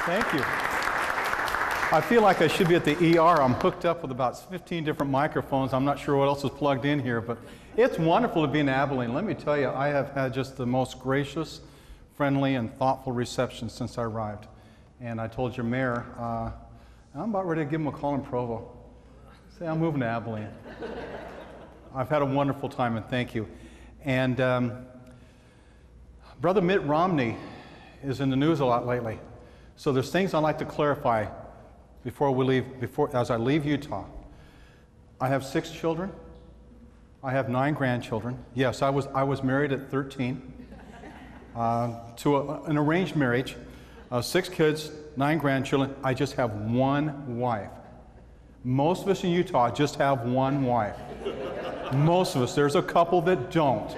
Thank you. I feel like I should be at the ER. I'm hooked up with about 15 different microphones. I'm not sure what else is plugged in here, but it's wonderful to be in Abilene. Let me tell you, I have had just the most gracious, friendly, and thoughtful reception since I arrived. And I told your mayor, I'm about ready to give him a call in Provo. Say, I'm moving to Abilene. I've had a wonderful time, and thank you. And Brother Mitt Romney is in the news a lot lately. So there's things I'd like to clarify before we leave, as I leave Utah. I have 6 children. I have 9 grandchildren. Yes, I was married at 13 to an arranged marriage. 6 kids, 9 grandchildren. I just have 1 wife. Most of us in Utah just have 1 wife. Most of us. There's a couple that don't,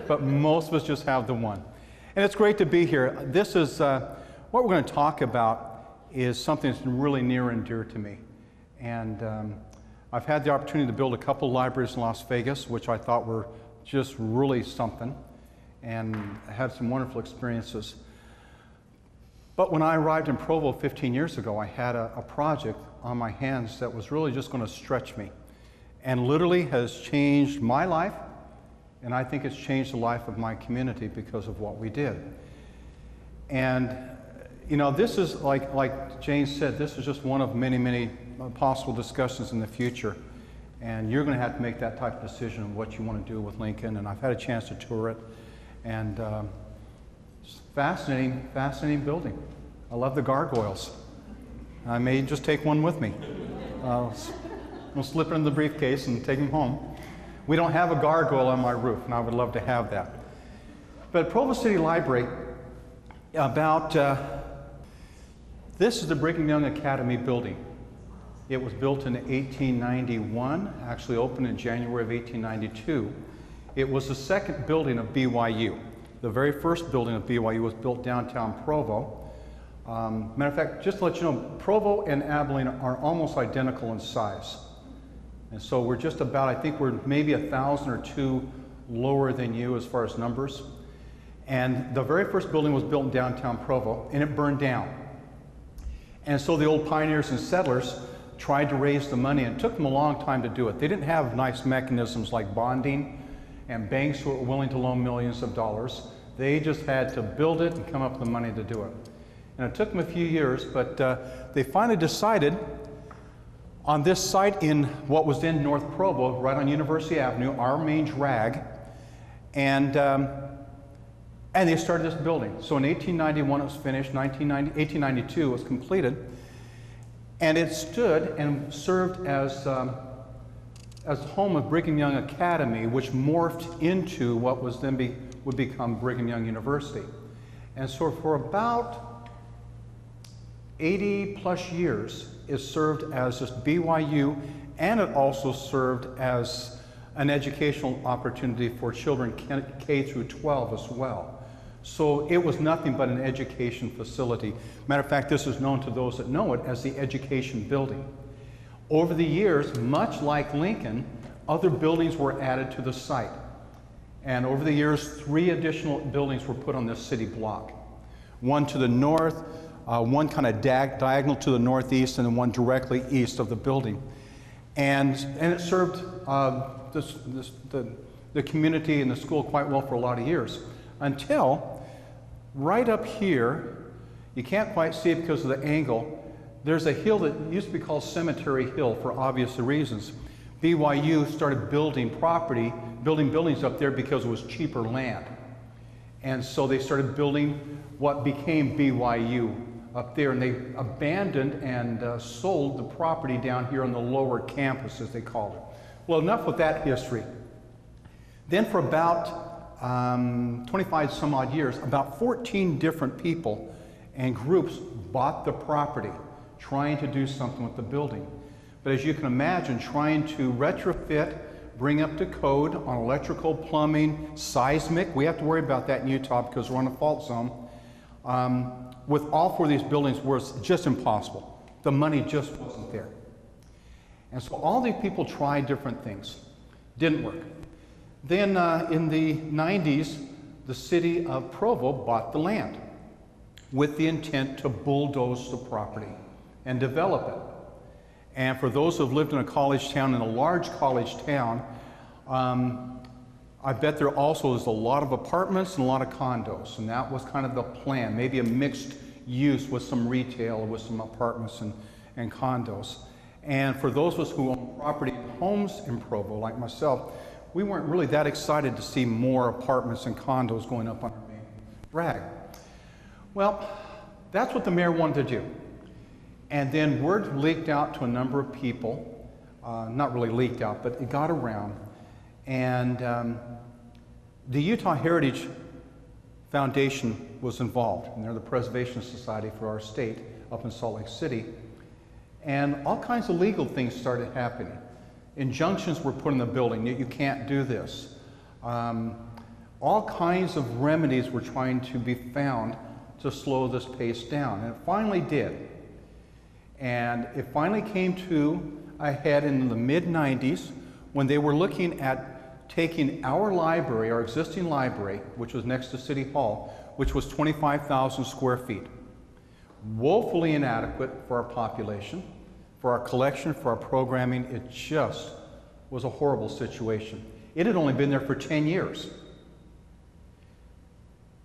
but most of us just have the one. And it's great to be here. This is what we're going to talk about is something that's really near and dear to me. And I've had the opportunity to build a couple libraries in Las Vegas, which I thought were just really something, and had some wonderful experiences. But when I arrived in Provo 15 years ago, I had a project on my hands that was really just going to stretch me, and literally has changed my life, and I think it's changed the life of my community because of what we did. And you know, this is, like Jane said, this is just one of many, many possible discussions in the future. And you're going to have to make that type of decision of what you want to do with Lincoln. And I've had a chance to tour it. And it's fascinating, fascinating building. I love the gargoyles. I may just take one with me. I'll slip it in the briefcase and take them home. We don't have a gargoyle on my roof, and I would love to have that. But Provo City Library, this is the Brigham Young Academy building. It was built in 1891, actually opened in January of 1892. It was the second building of BYU. The very first building of BYU was built downtown Provo. Matter of fact, just to let you know, Provo and Abilene are almost identical in size. And so we're just about, I think we're maybe 1,000 or 2 lower than you as far as numbers. And the very first building was built in downtown Provo, and it burned down. And so the old pioneers and settlers tried to raise the money, and it took them a long time to do it. They didn't have nice mechanisms like bonding and banks who were willing to loan millions of dollars. They just had to build it and come up with the money to do it. And it took them a few years, but they finally decided on this site in what was then North Provo, right on University Avenue, our main drag, and they started this building. So in 1891 it was finished, 1892 it was completed, and it stood and served as the home of Brigham Young Academy, which morphed into what was then would become Brigham Young University. And so for about 80 plus years it served as just BYU, and it also served as an educational opportunity for children K through 12 as well. So it was nothing but an education facility. Matter of fact, this is known to those that know it as the education building. Over the years, much like Lincoln, other buildings were added to the site. And over the years, 3 additional buildings were put on this city block. One to the north, one kind of diagonal to the northeast, and then one directly east of the building. And it served the community and the school quite well for a lot of years, until right up here, you can't quite see it because of the angle, there's a hill that used to be called Cemetery Hill for obvious reasons. BYU started building buildings up there because it was cheaper land. And so they started building what became BYU up there, and they abandoned and sold the property down here on the lower campus, as they called it. Well, enough with that history. Then for about 25 some odd years, about 14 different people and groups bought the property, trying to do something with the building. But as you can imagine, trying to retrofit, bring up to code on electrical, plumbing, seismic, we have to worry about that in Utah because we're on a fault zone, with all 4 of these buildings was just impossible. The money just wasn't there. And so all these people tried different things. Didn't work. Then in the 90s, the city of Provo bought the land. with the intent to bulldoze the property and develop it. And for those who have lived in a college town, in a large college town, I bet there also is a lot of apartments and a lot of condos, and that was kind of the plan, maybe a mixed use with some retail, with some apartments and condos. And for those of us who own property and homes in Provo, like myself, we weren't really that excited to see more apartments and condos going up on our main drag. Well, that's what the mayor wanted to do. And then word leaked out to a number of people, not really leaked out, but it got around. And the Utah Heritage Foundation was involved, and they're the Preservation Society for our state up in Salt Lake City. And all kinds of legal things started happening. Injunctions were put in the building, you can't do this. All kinds of remedies were trying to be found to slow this pace down, and it finally did. And it finally came to a head in the mid-90s when they were looking at taking our library, our existing library, which was next to City Hall, which was 25,000 square feet, woefully inadequate for our population, for our collection, for our programming. It just was a horrible situation. It had only been there for 10 years.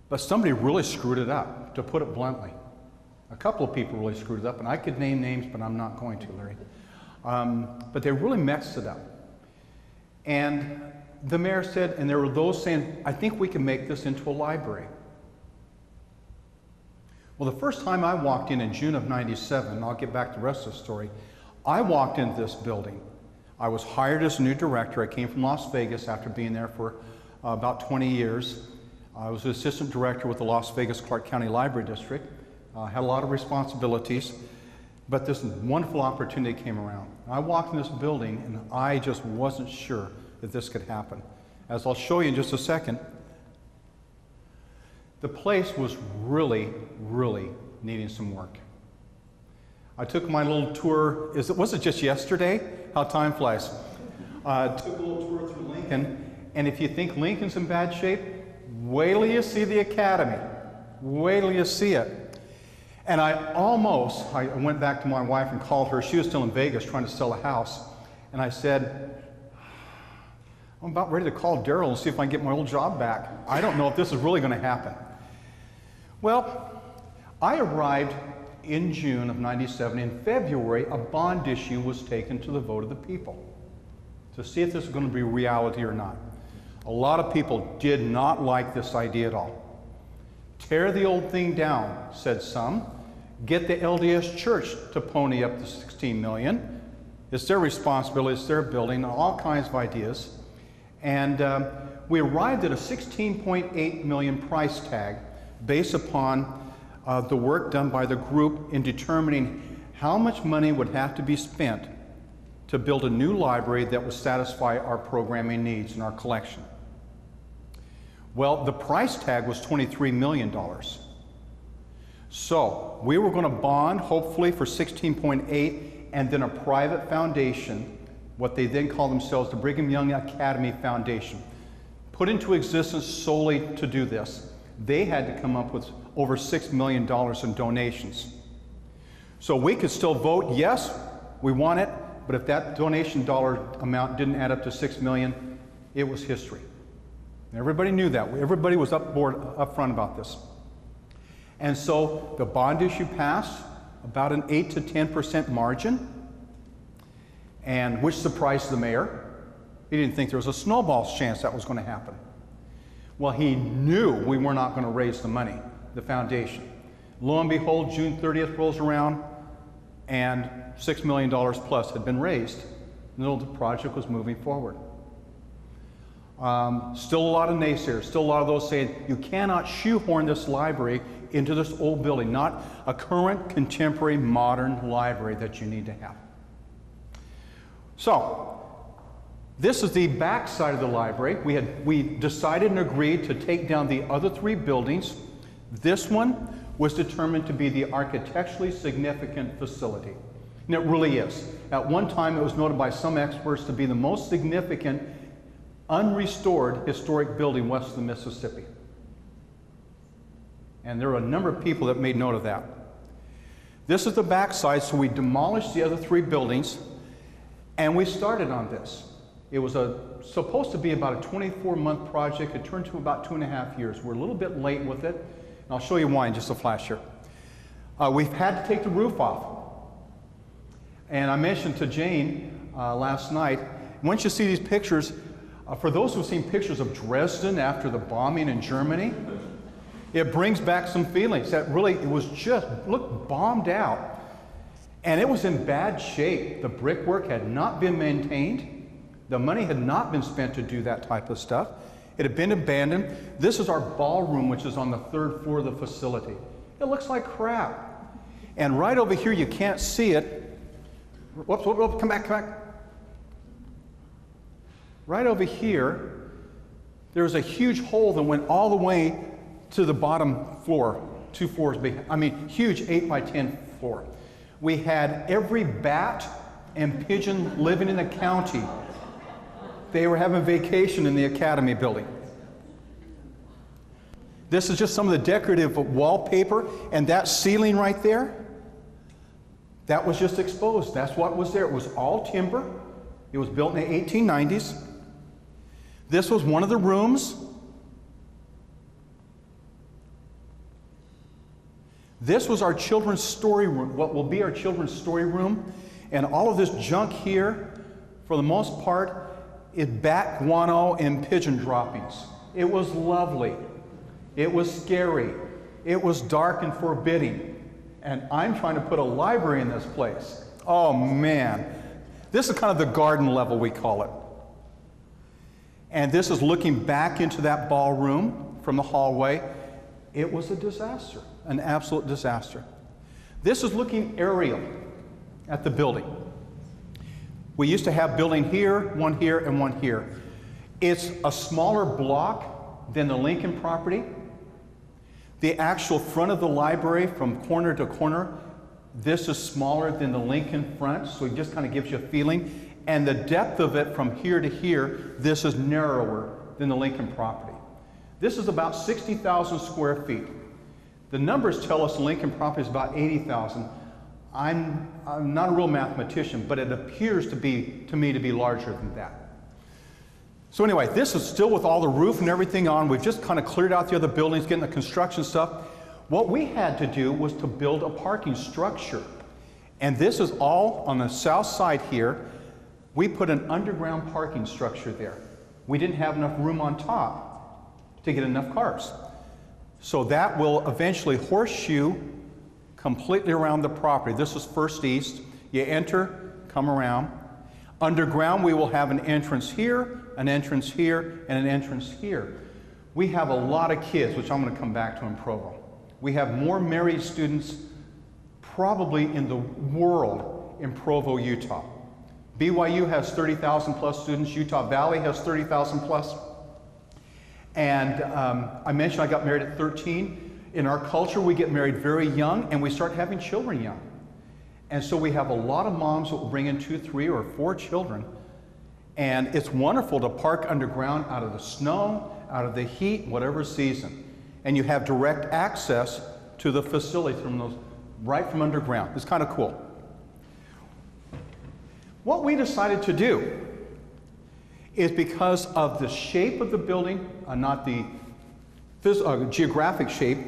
But somebody really screwed it up, to put it bluntly. A couple of people really screwed it up, and I could name names, but I'm not going to, Larry. But they really messed it up. And the mayor said, and there were those saying, I think we can make this into a library. Well, the first time I walked in June of '97, I'll get back to the rest of the story, I walked into this building. I was hired as a new director. I came from Las Vegas after being there for about 20 years. I was the assistant director with the Las Vegas Clark County Library District. Had a lot of responsibilities, but this wonderful opportunity came around. I walked in this building and I just wasn't sure that this could happen. As I'll show you in just a second, the place was really, really needing some work. I took my little tour, was it just yesterday? How time flies. Took a little tour through Lincoln, and if you think Lincoln's in bad shape, wait till you see the Academy. Wait till you see it. And I went back to my wife and called her. She was still in Vegas trying to sell a house. And I said, I'm about ready to call Daryl and see if I can get my old job back. I don't know if this is really going to happen. Well, I arrived in June of '97. In February, a bond issue was taken to the vote of the people to see if this was going to be reality or not. A lot of people did not like this idea at all. Tear the old thing down, said some. Get the LDS Church to pony up the $16 million. It's their responsibility, it's their building, all kinds of ideas. And we arrived at a $16.8 million price tag based upon the work done by the group in determining how much money would have to be spent to build a new library that would satisfy our programming needs and our collection. Well, the price tag was $23 million. So we were going to bond, hopefully, for 16.8, and then a private foundation, what they then call themselves the Brigham Young Academy Foundation, put into existence solely to do this. They had to come up with over $6 million in donations. So we could still vote, yes, we want it, but if that donation dollar amount didn't add up to $6 million, it was history. Everybody knew that. Everybody was up front about this. And so the bond issue passed, about an 8 to 10% margin, and which surprised the mayor. He didn't think there was a snowball's chance that was going to happen. Well, he knew we were not going to raise the money, the foundation. Lo and behold, June 30th rolls around, and $6 million plus had been raised. And the project was moving forward. Still a lot of naysayers, still a lot of those saying, you cannot shoehorn this library into this old building, not a current, contemporary, modern library that you need to have. So, this is the back side of the library. We decided and agreed to take down the other three buildings. This one was determined to be the architecturally significant facility. And it really is. At one time, it was noted by some experts to be the most significant unrestored historic building west of the Mississippi. And there were a number of people that made note of that. This is the backside, so we demolished the other 3 buildings, and we started on this. It was supposed to be about a 24-month project. It turned to about 2.5 years. We're a little bit late with it, and I'll show you why in just a flash here. We've had to take the roof off. And I mentioned to Jane last night, once you see these pictures, for those who've seen pictures of Dresden after the bombing in Germany, it brings back some feelings that really, it was just, look, bombed out. And it was in bad shape. The brickwork had not been maintained. The money had not been spent to do that type of stuff. It had been abandoned. This is our ballroom, which is on the 3rd floor of the facility. It looks like crap. And right over here, you can't see it. Whoops, whoops, whoops, come back, come back. Right over here, there was a huge hole that went all the way to the bottom floor, 2 floors behind. I mean, huge 8 by 10 floor. We had every bat and pigeon living in the county. They were having vacation in the Academy building. This is just some of the decorative wallpaper, and that ceiling right there, that was just exposed. That's what was there. It was all timber. It was built in the 1890s. This was one of the rooms. This was our children's story room, what will be our children's story room. And all of this junk here, for the most part, is bat guano and pigeon droppings. It was lovely. It was scary. It was dark and forbidding. And I'm trying to put a library in this place. Oh man. This is kind of the garden level, we call it. And this is looking back into that ballroom from the hallway. It was a disaster, an absolute disaster. This is looking aerial at the building. We used to have building here, one here, and one here. It's a smaller block than the Lincoln property. The actual front of the library from corner to corner, this is smaller than the Lincoln front, so it just kind of gives you a feeling. And the depth of it from here to here, this is narrower than the Lincoln property. This is about 60,000 square feet. The numbers tell us the Lincoln property is about 80,000. I'm not a real mathematician, but it appears to me to be larger than that. So anyway, this is still with all the roof and everything on. We've just kind of cleared out the other buildings, getting the construction stuff. What we had to do was to build a parking structure. And this is all on the south side here. We put an underground parking structure there. We didn't have enough room on top to get enough cars. So that will eventually horseshoe completely around the property. This is First East. You enter, come around. Underground, we will have an entrance here, an entrance here, and an entrance here. We have a lot of kids, which I'm going to come back to in Provo. We have more married students probably in the world in Provo, Utah. BYU has 30,000 plus students. Utah Valley has 30,000 plus. And I mentioned I got married at 13. In our culture, we get married very young, and we start having children young. And so we have a lot of moms that will bring in 2, 3, or 4 children. And it's wonderful to park underground out of the snow, out of the heat, whatever season. And you have direct access to the facility from those, right from underground. It's kind of cool. What we decided to do is because of the shape of the building, not the geographic shape,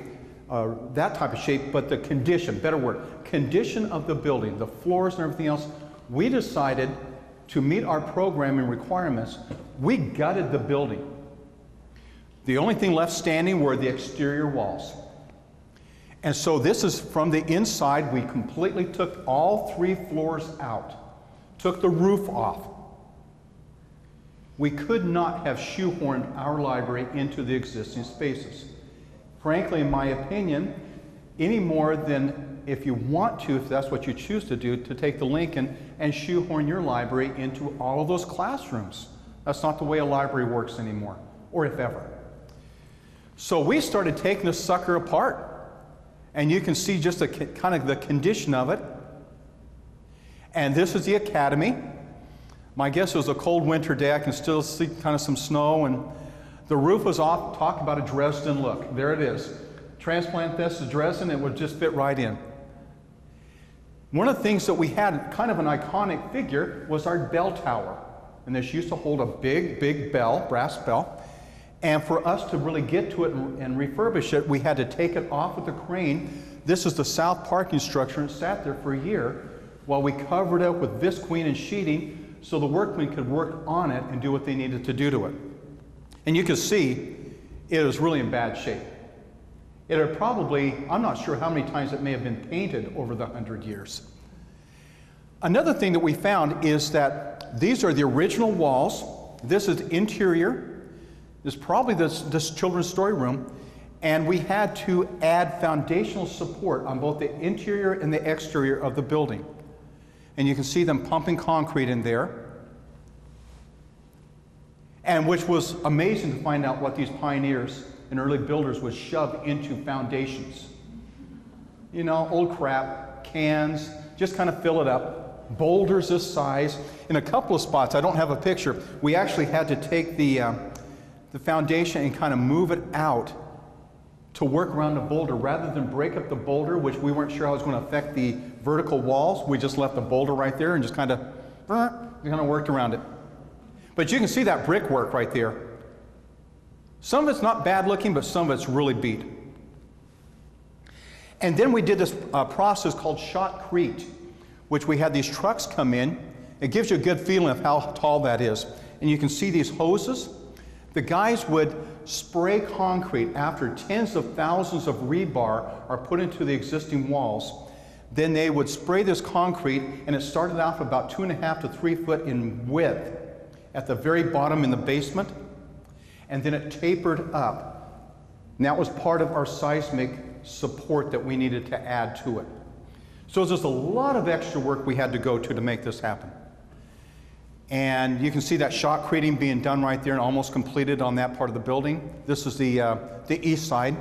that type of shape, but the condition, better word, condition of the building, the floors and everything else, we decided to meet our programming requirements, we gutted the building. The only thing left standing were the exterior walls. And so this is from the inside. We completely took all 3 floors out, took the roof off. We could not have shoehorned our library into the existing spaces. Frankly, in my opinion, any more than if you want to, if that's what you choose to do, to take the Lincoln and shoehorn your library into all of those classrooms. That's not the way a library works anymore, or if ever. So we started taking this sucker apart, and you can see just the kind of the condition of it. And this is the Academy. My guess it was a cold winter day. I can still see kind of some snow, and the roof was off. Talk about a Dresden look. There it is. transplant this to Dresden, it would just fit right in. One of the things that we had, kind of an iconic figure, was our bell tower. And this used to hold a big, big bell, brass bell. And for us to really get to it and refurbish it, we had to take it off with a crane. This is the south parking structure, and it sat there for a year while we covered it with visqueen and sheeting so the workmen could work on it and do what they needed to do to it. And you can see it was really in bad shape. It had probably, I'm not sure how many times it may have been painted over the 100 years. Another thing that we found is that these are the original walls. This is interior. This is probably this children's story room. And we had to add foundational support on both the interior and the exterior of the building. And you can see them pumping concrete in there. And which was amazing to find out what these pioneers and early builders would shove into foundations. You know, old crap, cans, just kind of fill it up. Boulders this size. In a couple of spots, I don't have a picture, we actually had to take the foundation and kind of move it out to work around the boulder rather than break up the boulder, which we weren't sure how it was going to affect the vertical walls. We just left the boulder right there and just kind of worked around it. But you can see that brickwork right there. Some of it's not bad looking, but some of it's really beat. And then we did this process called shotcrete, which we had these trucks come in. It gives you a good feeling of how tall that is. And you can see these hoses. The guys would spray concrete after tens of thousands of rebar are put into the existing walls. Then they would spray this concrete, and it started off about 2.5 to 3 foot in width at the very bottom in the basement, and then it tapered up. And that was part of our seismic support that we needed to add to it. So there's a lot of extra work we had to go to make this happen. And you can see that shotcreting being done right there and almost completed on that part of the building. This is the east side.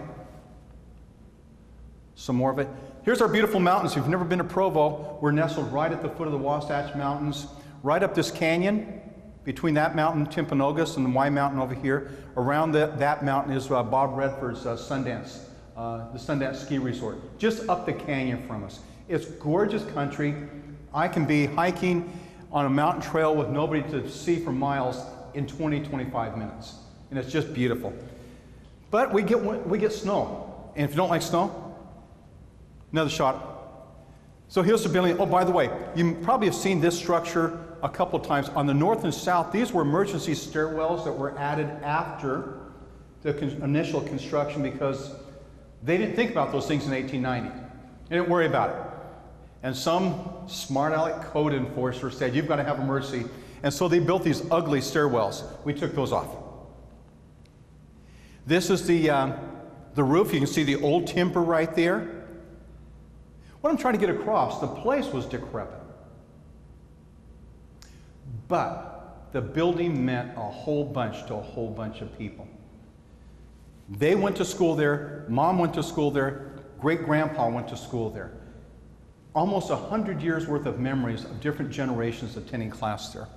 Some more of it. Here's our beautiful mountains. If you've never been to Provo, we're nestled right at the foot of the Wasatch Mountains, right up this canyon. Between that mountain, Timpanogos, and the Y Mountain over here. Around that mountain is Bob Redford's Sundance, the Sundance Ski Resort, just up the canyon from us. It's gorgeous country. I can be hiking on a mountain trail with nobody to see for miles in 20-25 minutes. And it's just beautiful. But we get snow. And if you don't like snow, another shot. So here's the building. Oh, by the way, you probably have seen this structure a couple times. On the north and south, these were emergency stairwells that were added after the initial construction because they didn't think about those things in 1890. They didn't worry about it. And some smart aleck code enforcer said, you've got to have a mercy. And so they built these ugly stairwells. We took those off. This is the roof. You can see the old timber right there. What I'm trying to get across, the place was decrepit. But the building meant a whole bunch to a whole bunch of people. They went to school there, Mom went to school there, great-grandpa went to school there. Almost 100 years worth of memories of different generations attending class there.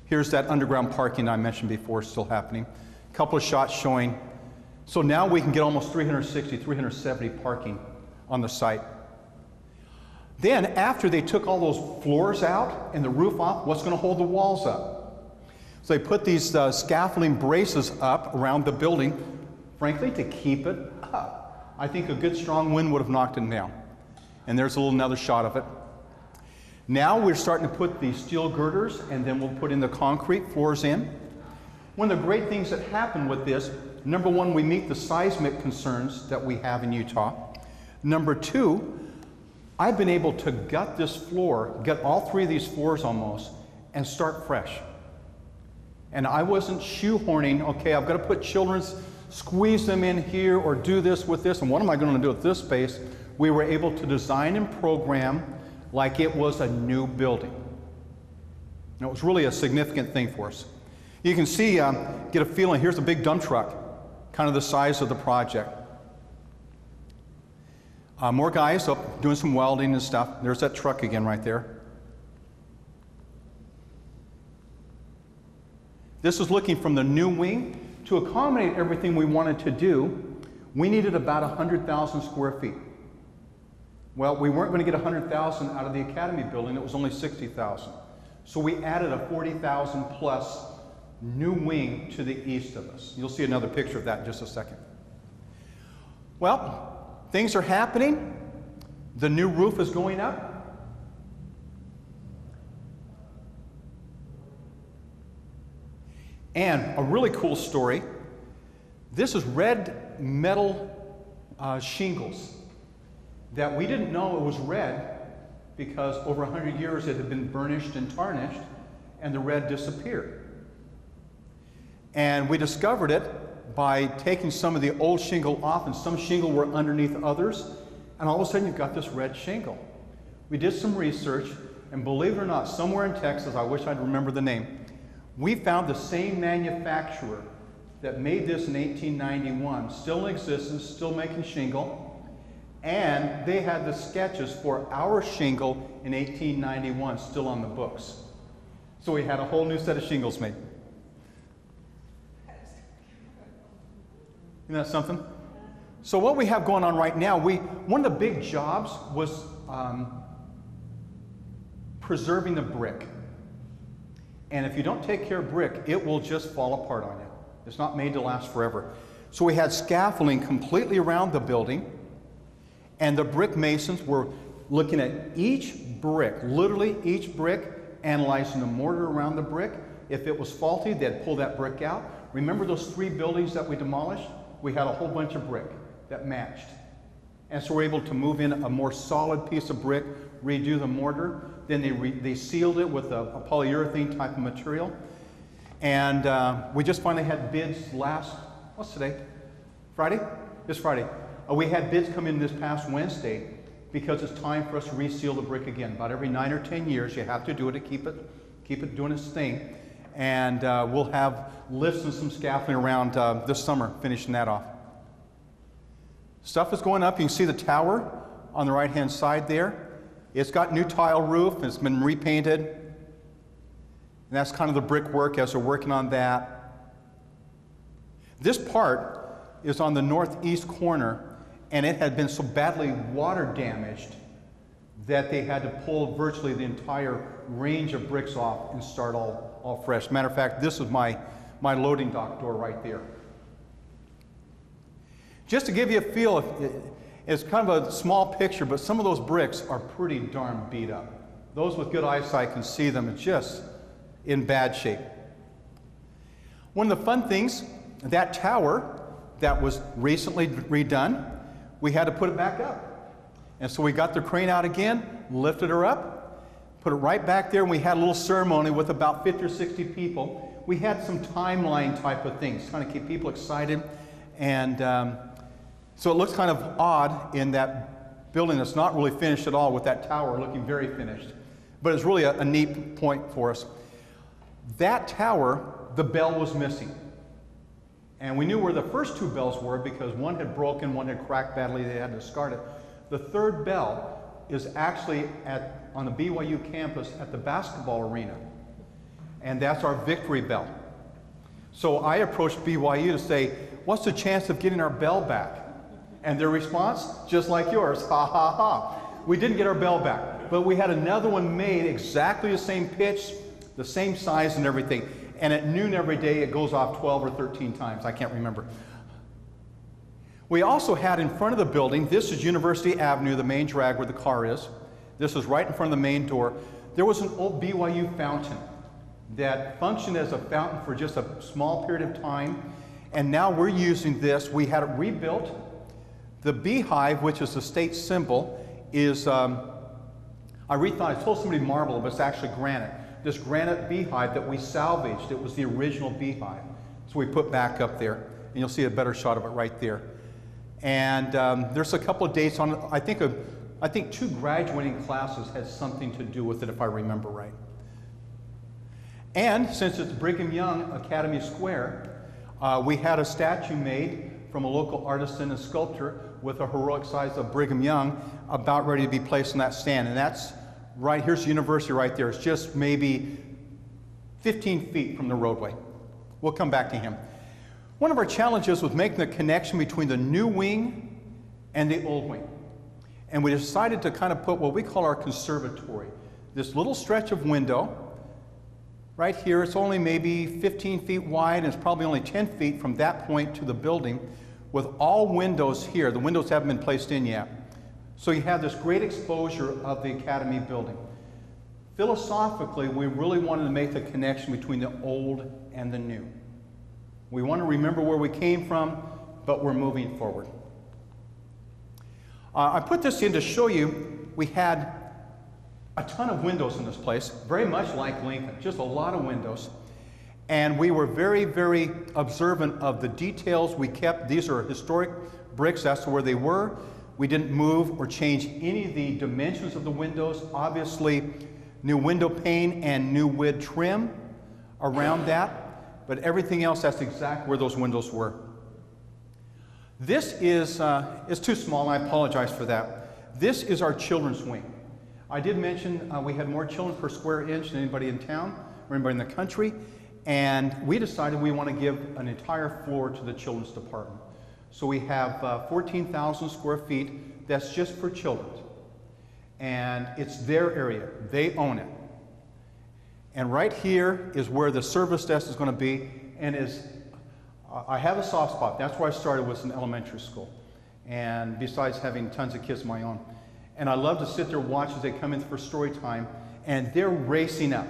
Here's that underground parking I mentioned before still happening. A couple of shots showing. So now we can get almost 360, 370 parking on the site. Then, after they took all those floors out and the roof off, what's going to hold the walls up? So they put these scaffolding braces up around the building, frankly, to keep it up. I think a good strong wind would have knocked it down. And there's another shot of it. Now we're starting to put the steel girders, and then we'll put in the concrete floors in. One of the great things that happen with this, number one, we meet the seismic concerns that we have in Utah. Number two, I've been able to gut this floor, gut all three of these floors almost, and start fresh. And I wasn't shoehorning, okay, I've got to put children's, squeeze them in here, or do this with this, and what am I going to do with this space? We were able to design and program like it was a new building. And it was really a significant thing for us. You can see, get a feeling, here's a big dump truck, kind of the size of the project. More guys up doing some welding and stuff. There's that truck again right there. This is looking from the new wing. To accommodate everything we wanted to do, We needed about 100,000 square feet. Well, we weren't going to get 100,000 out of the Academy building. It was only 60,000. So we added a 40,000 plus new wing to the east of us. You'll see another picture of that in just a second. Well, things are happening. The new roof is going up. And a really cool story. This is red metal shingles that we didn't know it was red because over 100 years it had been burnished and tarnished and the red disappeared. And we discovered it by taking some of the old shingle off, and some shingle were underneath others, and all of a sudden you've got this red shingle. We did some research, and believe it or not, somewhere in Texas, I wish I'd remember the name, we found the same manufacturer that made this in 1891, still in existence, still making shingle, and they had the sketches for our shingle in 1891 still on the books. So we had a whole new set of shingles made. Isn't that something? So what we have going on right now, one of the big jobs was preserving the brick. And if you don't take care of brick, it will just fall apart on you. It's not made to last forever. So we had scaffolding completely around the building, and the brick masons were looking at each brick, literally each brick, analyzing the mortar around the brick. If it was faulty, they'd pull that brick out. Remember those 3 buildings that we demolished? We had a whole bunch of brick that matched. And so we're able to move in a more solid piece of brick, redo the mortar. Then they sealed it with a polyurethane type of material. And we just finally had bids what's today? Friday? This Friday. We had bids come in this past Wednesday because it's time for us to reseal the brick again. About every 9 or 10 years, you have to do it to keep it doing its thing. And we'll have lifts and some scaffolding around this summer, finishing that off. Stuff is going up. You can see the tower on the right-hand side there. It's got new tile roof, and it's been repainted. And that's kind of the brickwork as we're working on that. This part is on the northeast corner, and it had been so badly water damaged that they had to pull virtually the entire range of bricks off and start all fresh. Matter of fact, this is my loading dock door right there. Just to give you a feel, it's kind of a small picture, but some of those bricks are pretty darn beat up. Those with good eyesight can see them. It's just in bad shape. One of the fun things, that tower that was recently redone, we had to put it back up. And so we got the crane out again, lifted her up, put it right back there, and we had a little ceremony with about 50 or 60 people. We had some timeline type of things, trying to keep people excited. And so it looks kind of odd in that building that's not really finished at all, with that tower looking very finished. But it's really a neat point for us. That tower, the bell was missing. And we knew where the first 2 bells were because one had broken, one had cracked badly, they had to discard it. The third bell is actually on the BYU campus at the basketball arena. And that's our victory bell. So I approached BYU to say, what's the chance of getting our bell back? And their response, just like yours, ha ha ha. We didn't get our bell back, but we had another one made exactly the same pitch, the same size and everything. And at noon every day, it goes off 12 or 13 times. I can't remember. We also had in front of the building, this is University Avenue, the main drag where the car is. This is right in front of the main door. There was an old BYU fountain that functioned as a fountain for just a small period of time. And now we're using this. We had it rebuilt. The beehive, which is the state symbol, is, I told somebody marble, but it's actually granite. This granite beehive that we salvaged, it was the original beehive. So we put back up there, and you'll see a better shot of it right there. And there's a couple of dates on it. I think 2 graduating classes had something to do with it, if I remember right. And since it's Brigham Young Academy Square, we had a statue made from a local artisan and sculptor with a heroic size of Brigham Young about ready to be placed in that stand. And that's right, here's the university right there. It's just maybe 15 feet from the roadway. We'll come back to him. One of our challenges was making the connection between the new wing and the old wing. And we decided to kind of put what we call our conservatory, this little stretch of window right here. It's only maybe 15 feet wide, and it's probably only 10 feet from that point to the building, with all windows here. The windows haven't been placed in yet. So you have this great exposure of the Academy building. Philosophically, we really wanted to make the connection between the old and the new. We want to remember where we came from, but we're moving forward. I put this in to show you we had a ton of windows in this place, very much like Lincoln, just a lot of windows. And we were very, very observant of the details we kept. These are historic bricks, that's where they were. We didn't move or change any of the dimensions of the windows. Obviously, new window pane and new wood trim around that, but everything else, that's exactly where those windows were. This is too small, and I apologize for that. This is our children's wing. I did mention we had more children per square inch than anybody in town or anybody in the country, and we decided we want to give an entire floor to the children's department. So we have 14,000 square feet that's just for children. And it's their area. They own it. And right here is where the service desk is going to be, and I have a soft spot. That's where I started, was in elementary school. And besides having tons of kids of my own. And I love to sit there and watch as they come in for story time, and they're racing up.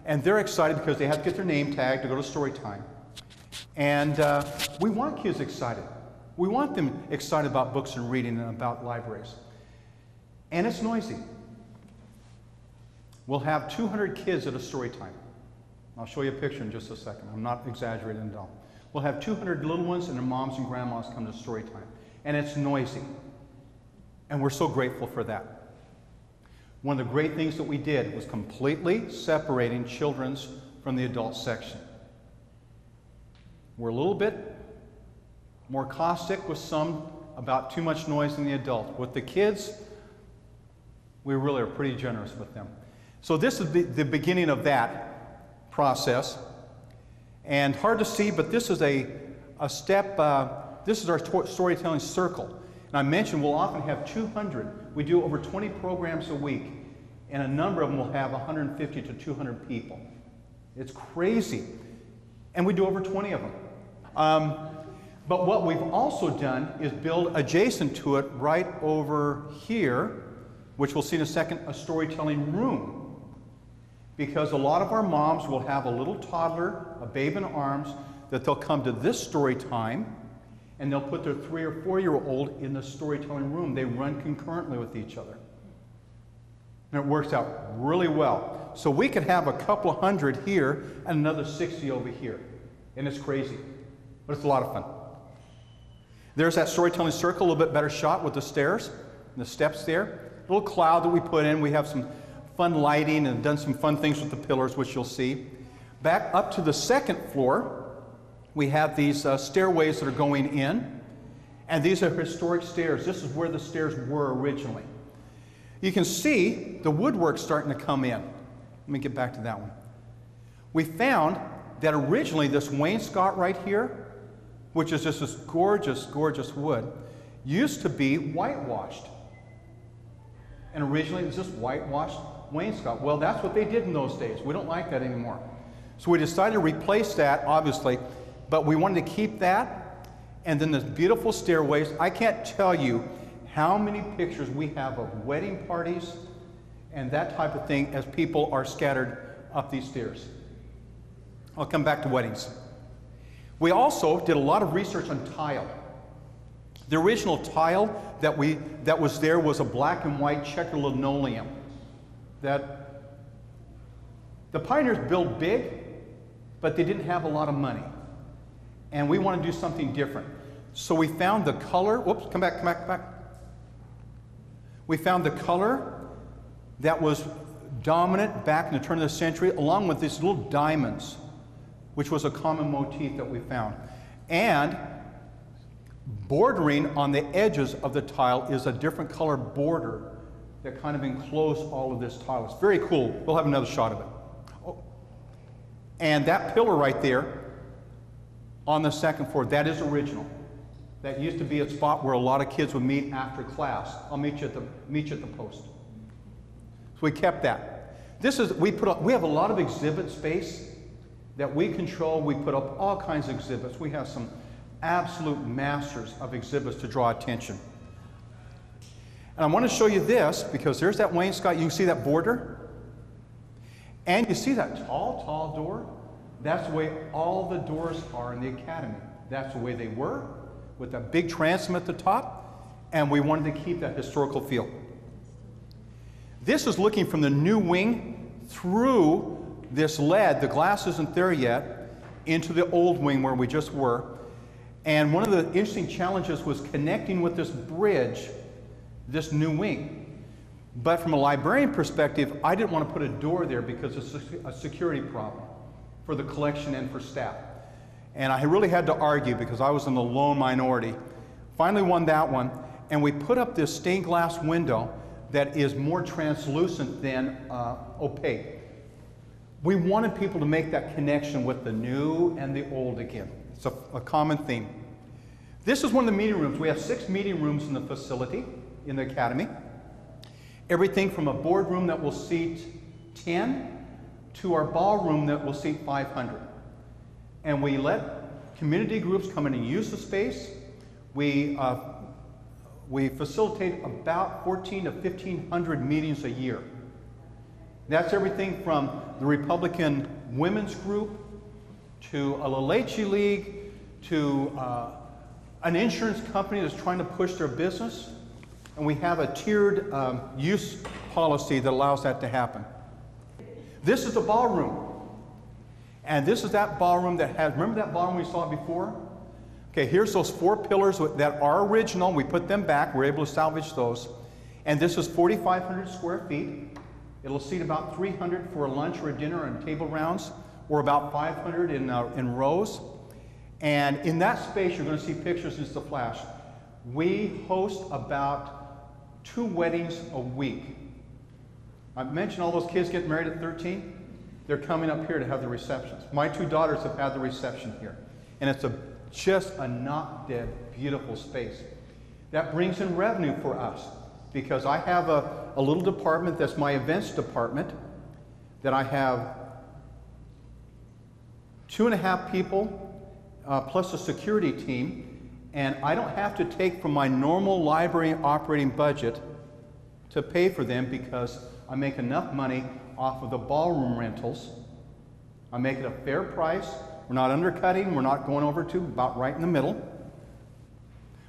And they're excited because they have to get their name tag to go to story time. And we want kids excited. We want them excited about books and reading and about libraries. And it's noisy. We'll have 200 kids at a story time. I'll show you a picture in just a second. I'm not exaggerating at all. We'll have 200 little ones and their moms and grandmas come to story time. And it's noisy. And we're so grateful for that. One of the great things that we did was completely separating children's from the adult section. We're a little bit more caustic with some about too much noise in the adult. With the kids, we really are pretty generous with them. So this is the beginning of that process. And hard to see, but this is a step, this is our storytelling circle. And I mentioned we'll often have 200. We do over 20 programs a week, and a number of them will have 150 to 200 people. It's crazy. And we do over 20 of them. But what we've also done is build adjacent to it right over here, which we'll see in a second, a storytelling room. Because a lot of our moms will have a little toddler, a babe in arms, that they'll come to this story time, and they'll put their 3 or 4-year-old in the storytelling room. They run concurrently with each other. And it works out really well. So we could have a couple of hundred here and another 60 over here. And it's crazy, but it's a lot of fun. There's that storytelling circle, a little bit better shot with the stairs and the steps there. A little cloud that we put in. We have some fun lighting and done some fun things with the pillars, which you'll see. Back up to the second floor, we have these stairways that are going in. And these are historic stairs. This is where the stairs were originally. You can see the woodwork starting to come in. Let me get back to that one. We found that originally this wainscot right here, which is just this gorgeous, gorgeous wood, used to be whitewashed. And originally it was just whitewashed wainscot. Well, that's what they did in those days. We don't like that anymore. So we decided to replace that, obviously, but we wanted to keep that. And then this beautiful stairways. I can't tell you how many pictures we have of wedding parties and that type of thing as people are scattered up these stairs. I'll come back to weddings. We also did a lot of research on tile. The original tile that was there was a black and white checker linoleum that the pioneers built big, but they didn't have a lot of money. And we want to do something different. So we found the color, whoops, come back. We found the color that was dominant back in the turn of the century, along with these little diamonds, which was a common motif that we found. And bordering on the edges of the tile is a different color border that kind of enclosed all of this tile. It's very cool. We'll have another shot of it. Oh. And that pillar right there on the second floor. That is original. That used to be a spot where a lot of kids would meet after class. I'll meet you at the post. So we kept that. We have a lot of exhibit space that we control. We put up all kinds of exhibits. We have some absolute masters of exhibits to draw attention. And I want to show you this because there's that wainscot. You can see that border. And you see that tall, tall door? That's the way all the doors are in the academy. That's the way they were, with that big transom at the top, and we wanted to keep that historical feel. This is looking from the new wing through this lead, the glass isn't there yet, into the old wing where we just were. And one of the interesting challenges was connecting with this bridge, this new wing. But from a librarian perspective, I didn't want to put a door there because it's a security problem for the collection and for staff. And I really had to argue because I was in the lone minority. Finally won that one, and we put up this stained glass window that is more translucent than opaque. We wanted people to make that connection with the new and the old again. It's a common theme. This is one of the meeting rooms. We have 6 meeting rooms in the facility, in the academy. Everything from a boardroom that will seat 10 to our ballroom that will seat 500. And we let community groups come in and use the space. We facilitate about 1,400 to 1,500 meetings a year. That's everything from the Republican Women's Group to a La Leche League to an insurance company that's trying to push their business. And we have a tiered use policy that allows that to happen. This is the ballroom. And this is that ballroom that has, remember that ballroom we saw before? Okay, here's those 4 pillars that are original. We put them back. We're able to salvage those. And this is 4,500 square feet. It'll seat about 300 for a lunch or a dinner and table rounds, or about 500 in rows. And in that space, you're going to see pictures just a flash. We host about 2 weddings a week. I mentioned all those kids getting married at 13. They're coming up here to have the receptions. My 2 daughters have had the reception here. And it's just a not dead beautiful space. That brings in revenue for us because I have a little department that's my events department that I have 2.5 people plus a security team, and I don't have to take from my normal library operating budget to pay for them because I make enough money off of the ballroom rentals. I make it a fair price. We're not undercutting. We're not going over to about right in the middle.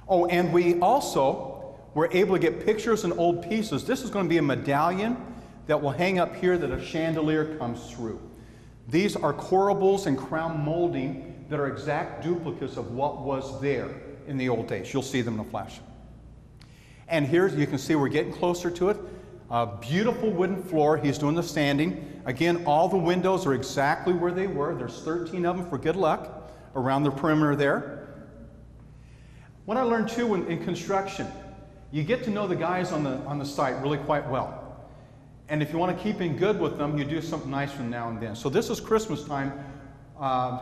Oh, and we also were able to get pictures and old pieces. This is going to be a medallion that will hang up here that a chandelier comes through. These are corables and crown molding that are exact duplicates of what was there in the old days. You'll see them in a flash. And here you can see we're getting closer to it. A beautiful wooden floor. He's doing the standing. Again, all the windows are exactly where they were. There's 13 of them for good luck around the perimeter there. What I learned too in construction, you get to know the guys on the site really quite well. And if you want to keep in good with them, you do something nice from now and then. So this is Christmas time,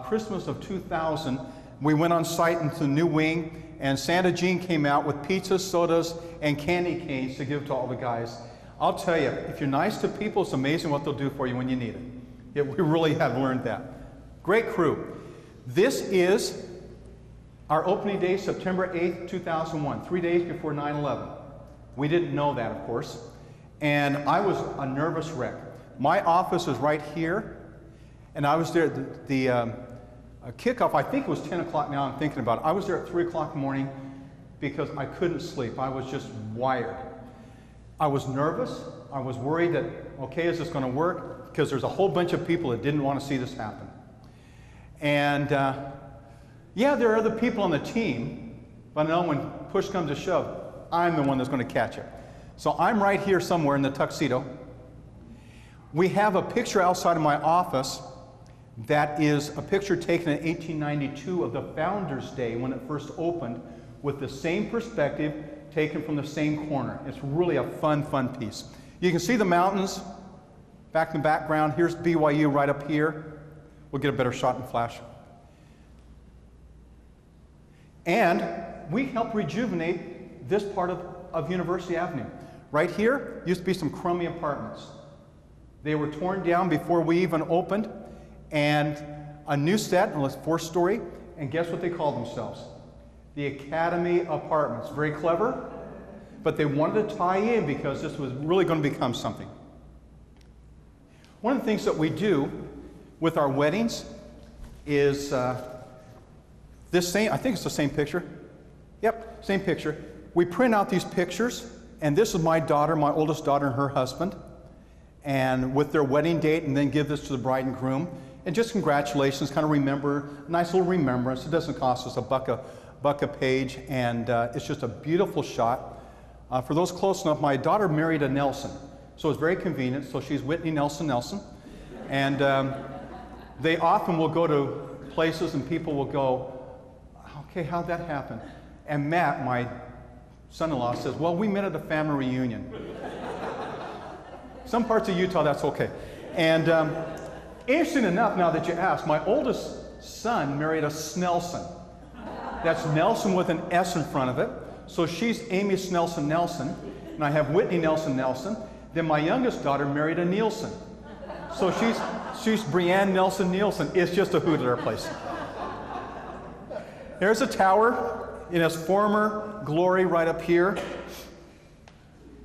Christmas of 2000. We went on site into the new wing, and Santa Jean came out with pizzas, sodas, and candy canes to give to all the guys. I'll tell you, if you're nice to people, it's amazing what they'll do for you when you need it. We really have learned that. Great crew. This is our opening day, September 8th, 2001, 3 days before 9/11. We didn't know that, of course. And I was a nervous wreck. My office is right here, and I was there at the kickoff. I think it was 10 o'clock now, I'm thinking about it. I was there at 3 o'clock in the morning because I couldn't sleep. I was just wired. I was nervous. I was worried that, okay, is this going to work? Because there's a whole bunch of people that didn't want to see this happen. And yeah, there are other people on the team, but I know when push comes to shove, I'm the one that's going to catch it. So I'm right here somewhere in the tuxedo. We have a picture outside of my office that is a picture taken in 1892 of the Founders' Day when it first opened, with the same perspective taken from the same corner. It's really a fun piece. You can see the mountains back in the background. Here's BYU right up here. We'll get a better shot in flash. And we helped rejuvenate this part of University Avenue. Right here used to be some crummy apartments. They were torn down before we even opened, and a new set, and it was 4-story, and guess what they called themselves? The Academy Apartments. Very clever, but they wanted to tie in because this was really going to become something. One of the things that we do with our weddings is this same, I think it's the same picture. Yep, same picture. We print out these pictures, and this is my daughter, my oldest daughter, and her husband, and with their wedding date, and then give this to the bride and groom. And just congratulations, kind of remember, nice little remembrance. It doesn't cost us a buck a page, and it's just a beautiful shot. For those close enough, my daughter married a Nelson, so it's very convenient. So she's Whitney Nelson. And they often will go to places and people will go, okay, how'd that happen? And Matt, my son-in-law, says, well, we met at a family reunion. Some parts of Utah, that's okay. And interesting enough, now that you ask, my oldest son married a Snelson. That's Nelson with an S in front of it. So she's Amy Snelson Nelson, and I have Whitney Nelson Nelson. Then my youngest daughter married a Nielsen. So she's Brianne Nelson Nielsen. It's just a hoot at our place. There's a tower in its former glory right up here.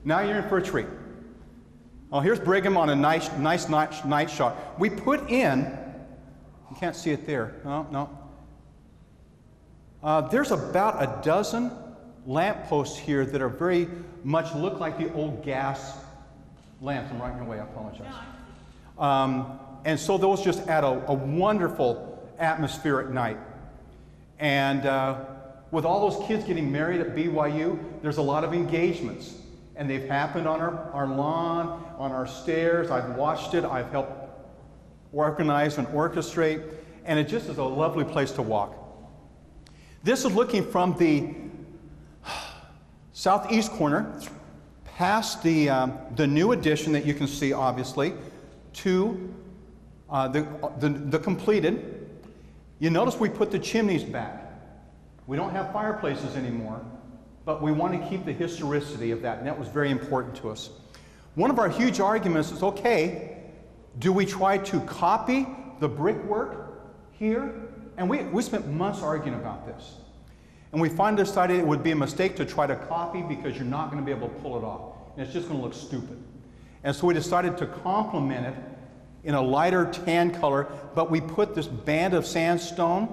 Now you're in for a treat. Oh, here's Brigham on a nice night shot. We put in, you can't see it there. No. There's about a dozen lampposts here that are very much look like the old gas lamps. I'm right in your way, I apologize. And so those just add a wonderful atmosphere at night. And with all those kids getting married at BYU, there's a lot of engagements. And they've happened on our lawn, on our stairs. I've watched it. I've helped organize and orchestrate. And it just is a lovely place to walk. This is looking from the southeast corner, past the new addition that you can see, obviously, to the completed. You notice we put the chimneys back. We don't have fireplaces anymore, but we want to keep the historicity of that, and that was very important to us. One of our huge arguments is, okay, do we try to copy the brickwork here? And we spent months arguing about this. And we finally decided it would be a mistake to try to copy because you're not going to be able to pull it off. And it's just going to look stupid. And so we decided to complement it in a lighter tan color, but we put this band of sandstone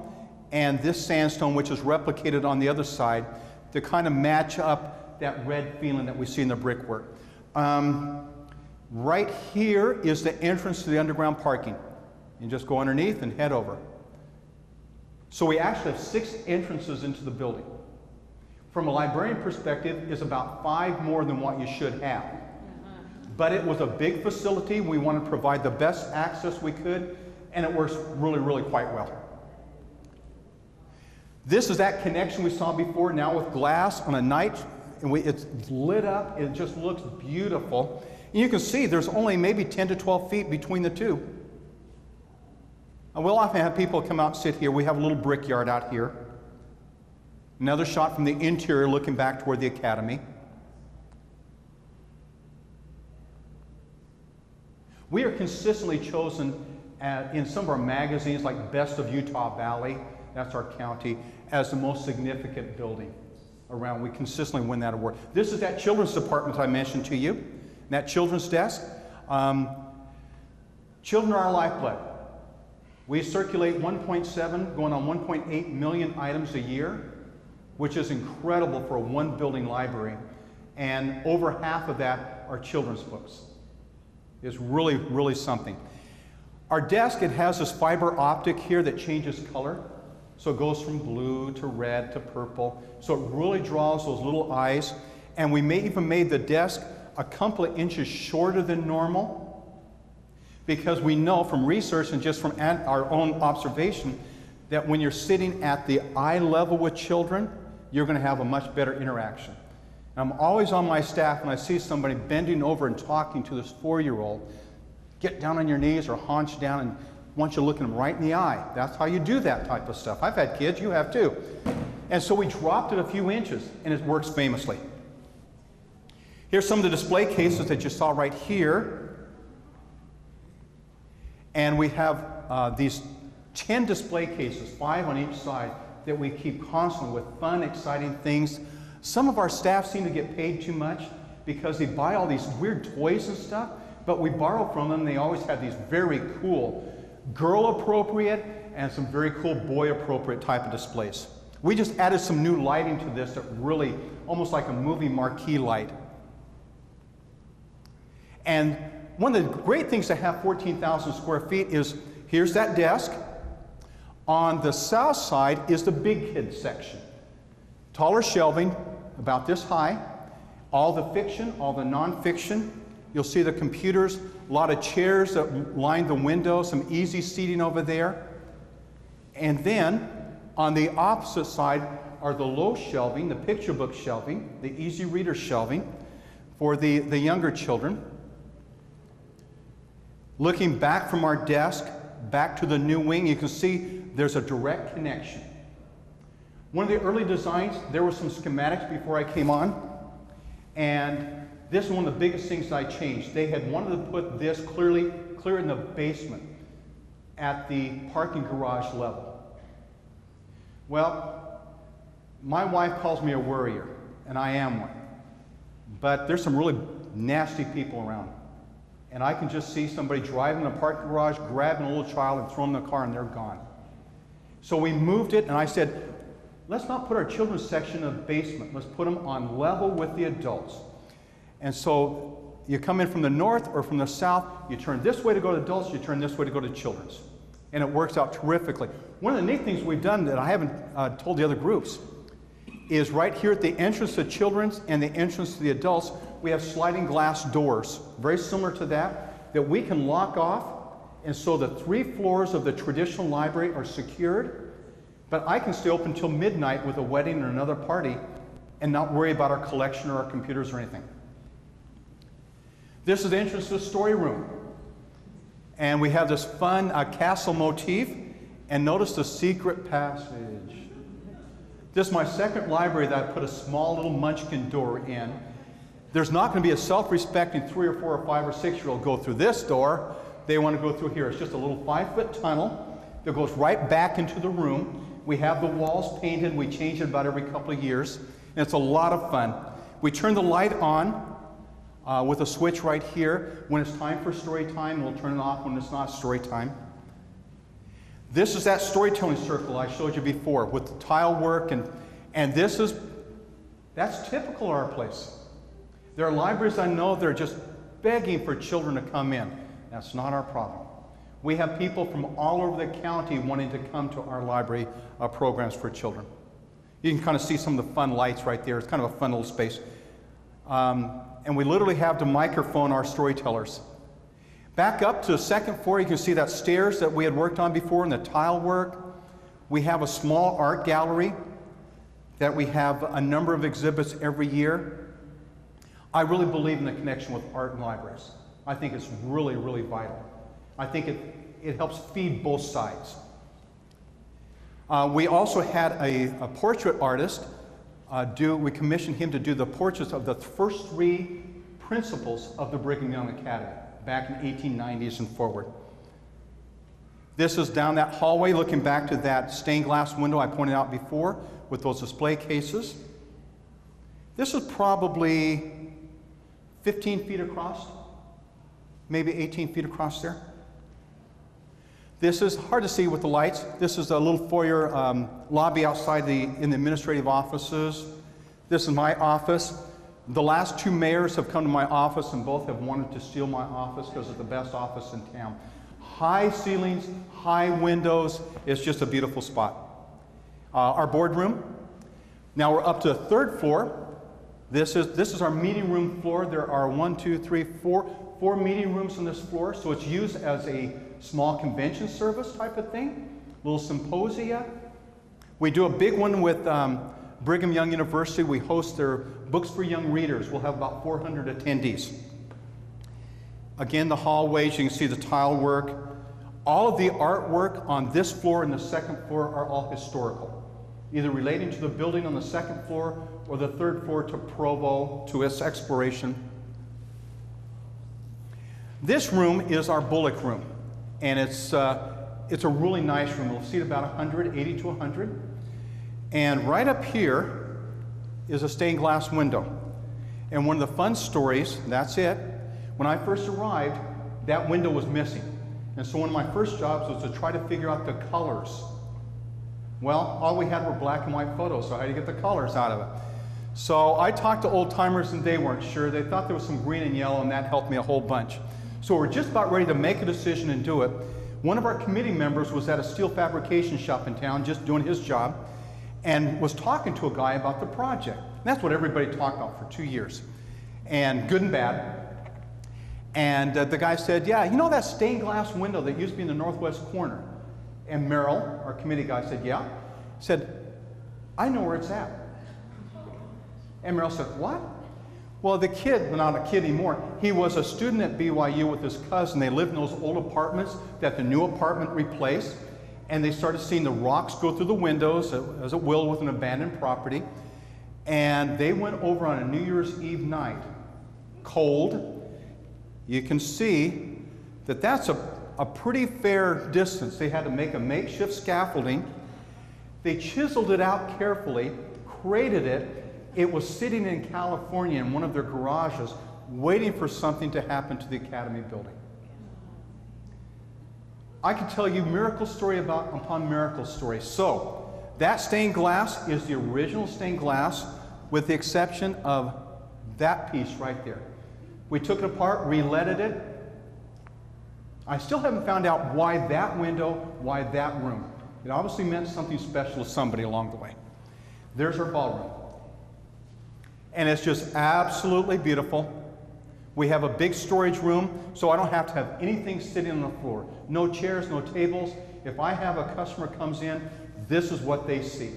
and this sandstone, which is replicated on the other side, to kind of match up that red feeling that we see in the brickwork. Right here is the entrance to the underground parking. You just go underneath and head over. So we actually have 6 entrances into the building. From a librarian perspective, it's about 5 more than what you should have. But it was a big facility. We wanted to provide the best access we could, and it works really, really quite well. This is that connection we saw before, now with glass on a night, and it's lit up. It just looks beautiful. And you can see there's only maybe 10 to 12 feet between the two. And we'll often have people come out and sit here. We have a little brickyard out here. Another shot from the interior looking back toward the academy. We are consistently chosen in some of our magazines like Best of Utah Valley, that's our county, as the most significant building around. We consistently win that award. This is that children's department I mentioned to you, that children's desk. Children are our lifeblood. We circulate 1.7, going on 1.8 million items a year, which is incredible for a one-building library. And over half of that are children's books. It's really, really something. Our desk, it has this fiber optic here that changes color. So it goes from blue to red to purple. So it really draws those little eyes. And we even made the desk a couple of inches shorter than normal, because we know from research and just from our own observation that when you're sitting at the eye level with children, you're going to have a much better interaction. And I'm always on my staff when I see somebody bending over and talking to this 4-year-old, get down on your knees or haunch down and want you to look them right in the eye. That's how you do that type of stuff. I've had kids, you have too. And so we dropped it a few inches, and it works famously. Here's some of the display cases that you saw right here. And we have these 10 display cases, 5 on each side, that we keep constantly with fun, exciting things. Some of our staff seem to get paid too much because they buy all these weird toys and stuff, but we borrow from them. They always have these very cool girl-appropriate and some very cool boy-appropriate type of displays. We just added some new lighting to this that really, almost like a movie marquee light. And one of the great things to have 14,000 square feet is, here's that desk. On the south side is the big kids section. Taller shelving, about this high. All the fiction, all the nonfiction. You'll see the computers, a lot of chairs that line the window, some easy seating over there. And then on the opposite side are the low shelving, the picture book shelving, the easy reader shelving for the younger children. Looking back from our desk, back to the new wing, you can see there's a direct connection. One of the early designs, there were some schematics before I came on, and this is one of the biggest things I changed. They had wanted to put this clear in the basement at the parking garage level. Well, my wife calls me a worrier, and I am one. But there's some really nasty people around. And I can just see somebody driving in a parking garage, grabbing a little child and throwing them in the car, and they're gone. So we moved it, and I said, let's not put our children's section in the basement. Let's put them on level with the adults. And so you come in from the north or from the south, you turn this way to go to adults, you turn this way to go to children's. And it works out terrifically. One of the neat things we've done that I haven't told the other groups is right here at the entrance to children's and the entrance to the adults, we have sliding glass doors, very similar to that we can lock off. And so the 3 floors of the traditional library are secured, but I can stay open until midnight with a wedding or another party and not worry about our collection or our computers or anything. This is the entrance to the story room. And we have this fun castle motif, and notice the secret passage. This is my second library that I put a small little munchkin door in. There's not going to be a self-respecting 3 or 4 or 5 or 6-year-old go through this door. They want to go through here. It's just a little 5-foot tunnel that goes right back into the room. We have the walls painted. We change it about every couple of years. And it's a lot of fun. We turn the light on with a switch right here. When it's time for story time, we'll turn it off when it's not story time. This is that storytelling circle I showed you before with the tile work. And that's typical of our place. There are libraries I know that are just begging for children to come in. That's not our problem. We have people from all over the county wanting to come to our library programs for children. You can kind of see some of the fun lights right there. It's kind of a fun little space. And we literally have to microphone our storytellers. Back up to the second floor, you can see that stairs that we had worked on before and the tile work. We have a small art gallery that we have a number of exhibits every year. I really believe in the connection with art and libraries. I think it's really, really vital. I think it helps feed both sides. We also had a portrait artist we commissioned him to do the portraits of the first 3 principals of the Brigham Young Academy back in the 1890s and forward. This is down that hallway looking back to that stained glass window I pointed out before with those display cases. This is probably 15 feet across, maybe 18 feet across there. This is hard to see with the lights. This is a little foyer lobby outside in the administrative offices. This is my office. The last 2 mayors have come to my office and both have wanted to steal my office because it's the best office in town. High ceilings, high windows. It's just a beautiful spot. Our boardroom. Now we're up to the 3rd floor. This is our meeting room floor. There are 4 meeting rooms on this floor, so it's used as a small convention service type of thing, little symposia. We do a big one with Brigham Young University. We host their Books for Young Readers. We'll have about 400 attendees. Again, the hallways, you can see the tile work. All of the artwork on this floor and the second floor are all historical. either relating to the building on the second floor or the third floor to Provo, to its expiration. This room is our bullock room, and it's a really nice room. We'll seat about 100, 80 to 100. And right up here is a stained glass window. And one of the fun stories, that's it, when I first arrived, that window was missing. And so one of my first jobs was to try to figure out the colors. Well, all we had were black and white photos, so how do you get the colors out of it? So I talked to old timers and they weren't sure. They thought there was some green and yellow, and that helped me a whole bunch. So we're just about ready to make a decision and do it. One of our committee members was at a steel fabrication shop in town, just doing his job, and was talking to a guy about the project. And that's what everybody talked about for 2 years, and good and bad. And the guy said, yeah, you know that stained glass window that used to be in the northwest corner? And Merrill, our committee guy, said, yeah. Said, I know where it's at. And Merrill said, what? Well, the kid, well, not a kid anymore, he was a student at BYU with his cousin. They lived in those old apartments that the new apartment replaced, and they started seeing the rocks go through the windows, as it will with an abandoned property. And they went over on a New Year's Eve night, cold. You can see that that's a pretty fair distance. They had to make a makeshift scaffolding. They chiseled it out carefully, crated it. It was sitting in California in one of their garages, waiting for something to happen to the Academy building. I can tell you miracle story upon miracle story. So, that stained glass is the original stained glass, with the exception of that piece right there. We took it apart, re-leaded it. I still haven't found out why that window, why that room. It obviously meant something special to somebody along the way. There's our ballroom. And it's just absolutely beautiful. We have a big storage room, so I don't have to have anything sitting on the floor. No chairs, no tables. If I have a customer comes in, this is what they see.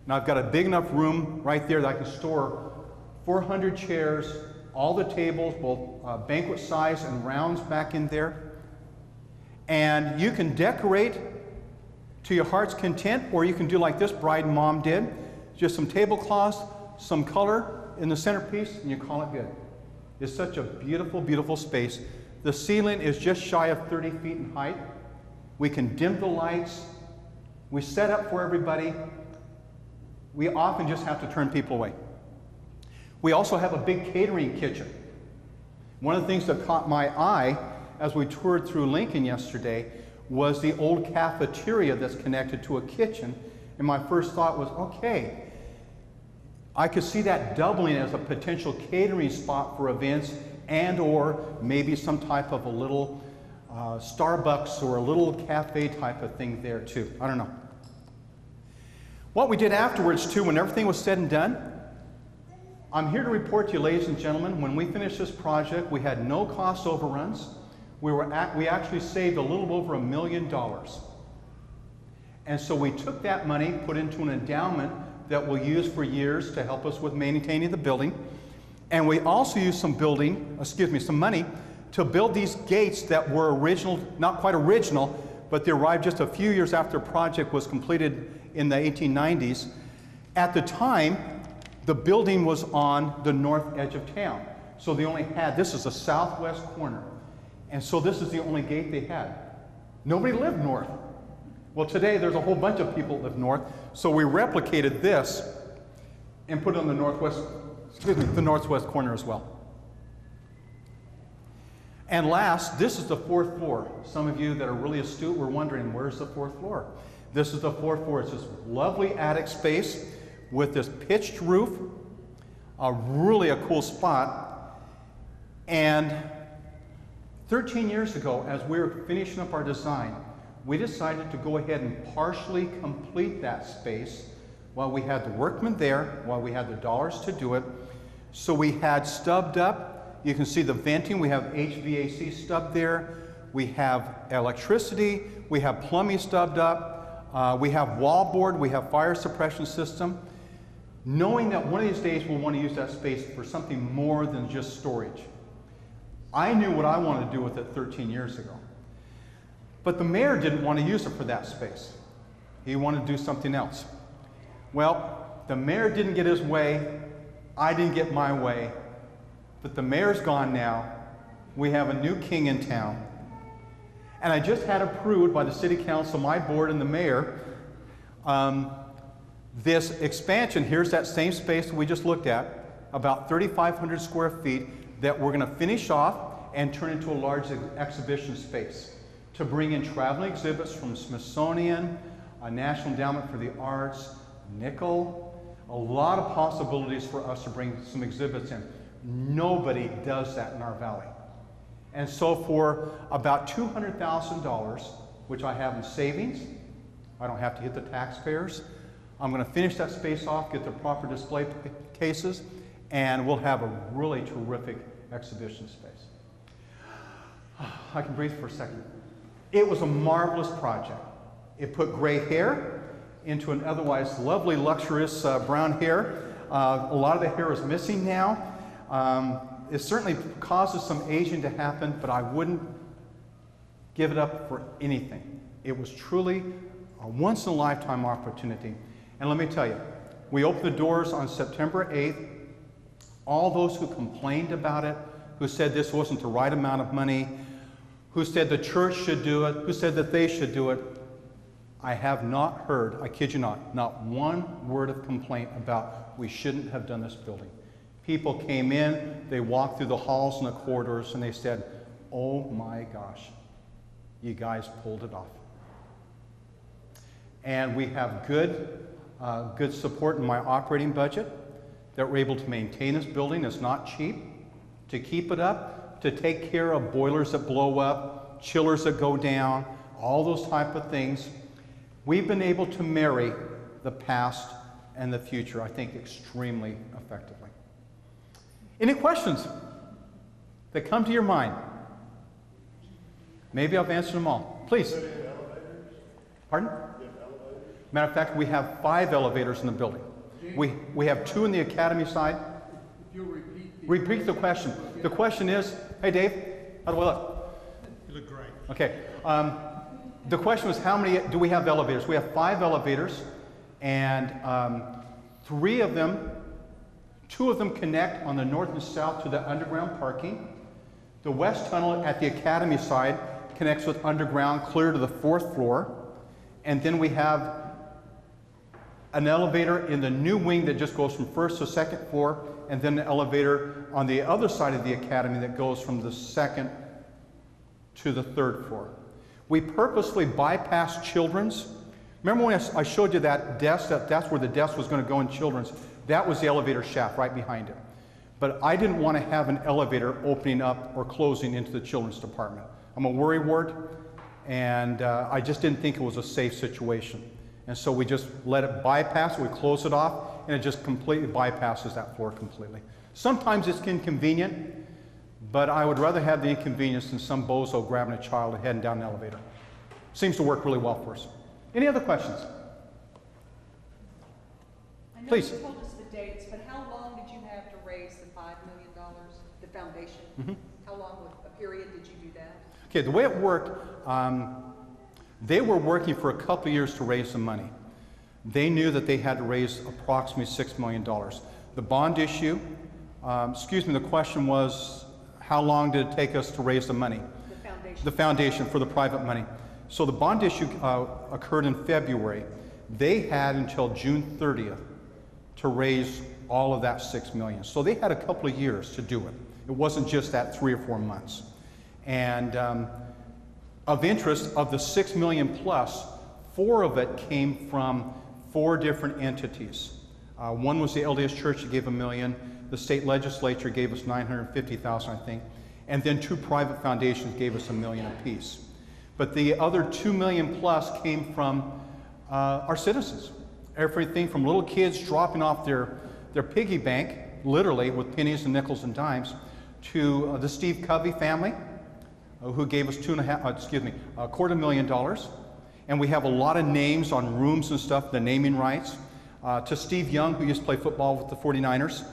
Now I've got a big enough room right there that I can store 400 chairs, all the tables, both banquet size and rounds back in there. And you can decorate to your heart's content, or you can do like this bride and mom did. Just some tablecloths, some color in the centerpiece, and you call it good. It's such a beautiful, beautiful space. The ceiling is just shy of 30 feet in height. We can dim the lights. We set up for everybody. We often just have to turn people away. We also have a big catering kitchen. One of the things that caught my eye as we toured through Lincoln yesterday was the old cafeteria that's connected to a kitchen. And my first thought was, okay, I could see that doubling as a potential catering spot for events, and or maybe some type of a little Starbucks or a little cafe type of thing there too. I don't know. What we did afterwards too, when everything was said and done, I'm here to report to you, ladies and gentlemen, when we finished this project, we had no cost overruns. We actually saved a little over $1 million. And so we took that money, put into an endowment that we'll use for years to help us with maintaining the building. And we also used some money to build these gates that were original, not quite original, but they arrived just a few years after the project was completed in the 1890s. At the time, the building was on the north edge of town. So they only had, this is the southwest corner. And so this is the only gate they had. Nobody lived north. Well, today there's a whole bunch of people that live north, so we replicated this and put it on the the northwest corner as well. And last, this is the fourth floor. Some of you that are really astute were wondering, where's the fourth floor? This is the fourth floor. It's this lovely attic space with this pitched roof, really a cool spot. And 13 years ago, as we were finishing up our design, we decided to go ahead and partially complete that space while we had the workmen there, while we had the dollars to do it. So we had stubbed up. You can see the venting. We have HVAC stubbed there. We have electricity. We have plumbing stubbed up. We have wallboard. We have fire suppression system. Knowing that one of these days we'll want to use that space for something more than just storage. I knew what I wanted to do with it 13 years ago. But the mayor didn't want to use it for that space. He wanted to do something else. Well, the mayor didn't get his way, I didn't get my way, but the mayor's gone now. We have a new king in town. And I just had approved by the city council, my board, and the mayor, this expansion. Here's that same space that we just looked at, about 3,500 square feet, that we're going to finish off and turn into a large exhibition space to bring in traveling exhibits from Smithsonian, National Endowment for the Arts, Nickel, a lot of possibilities for us to bring some exhibits in. Nobody does that in our valley. And so for about $200,000, which I have in savings, I don't have to hit the taxpayers, I'm going to finish that space off, get the proper display cases, and we'll have a really terrific exhibition space. I can breathe for a second. It was a marvelous project. It put gray hair into an otherwise lovely, luxurious brown hair. A lot of the hair is missing now. It certainly causes some aging to happen, but I wouldn't give it up for anything. It was truly a once-in-a-lifetime opportunity. And let me tell you, we opened the doors on September 8th. All those who complained about it, who said this wasn't the right amount of money, who said the church should do it, who said that they should do it, I have not heard, I kid you not one word of complaint about we shouldn't have done this building. People came in, they walked through the halls and the corridors, and they said, oh my gosh, you guys pulled it off. And we have good support in my operating budget that we're able to maintain this building. It's not cheap to keep it up, to take care of boilers that blow up, chillers that go down, all those type of things. We've been able to marry the past and the future, I think, extremely effectively. Any questions that come to your mind? Maybe I've answered them all. Please. Pardon? Matter of fact, we have 5 elevators in the building. We have 2 in the academy side. If you'll repeat the question. The question is, hey Dave, how do I look? You look great. Okay. The question was, how many do we have elevators? We have 5 elevators, and 3 of them, 2 of them connect on the north and south to the underground parking. The west tunnel at the academy side connects with underground clear to the 4th floor. And then we have an elevator in the new wing that just goes from 1st to 2nd floor, and then an elevator on the other side of the academy that goes from the 2nd to the 3rd floor. We purposely bypassed children's. Remember when I showed you that desk, that's where the desk was going to go in children's? That was the elevator shaft right behind it. But I didn't want to have an elevator opening up or closing into the children's department. I'm a worry ward, and I just didn't think it was a safe situation. And so we just let it bypass, we close it off, and it just completely bypasses that floor completely. Sometimes it's inconvenient, but I would rather have the inconvenience than some bozo grabbing a child and heading down the elevator. Seems to work really well for us. Any other questions? I know Please. you told us the dates, but how long did you have to raise the $5 million, the foundation? Mm-hmm. How long a period did you do that? Okay, the way it worked, they were working for a couple of years to raise some money. They knew that they had to raise approximately $6 million. The bond issue, the question was, how long did it take us to raise the money? The foundation. The foundation for the private money. So the bond issue occurred in February. They had until June 30th to raise all of that $6 million. So they had a couple of years to do it. It wasn't just that 3 or 4 months. And of interest, of the $6 million plus, 4 of it came from 4 different entities. One was the LDS Church that gave $1 million. The state legislature gave us $950,000, I think. And then 2 private foundations gave us $1 million apiece. But the other $2 million plus came from our citizens. Everything from little kids dropping off their piggy bank, literally with pennies and nickels and dimes, to the Steve Covey family, who gave us $250,000. And we have a lot of names on rooms and stuff, the naming rights. To Steve Young, who used to play football with the 49ers.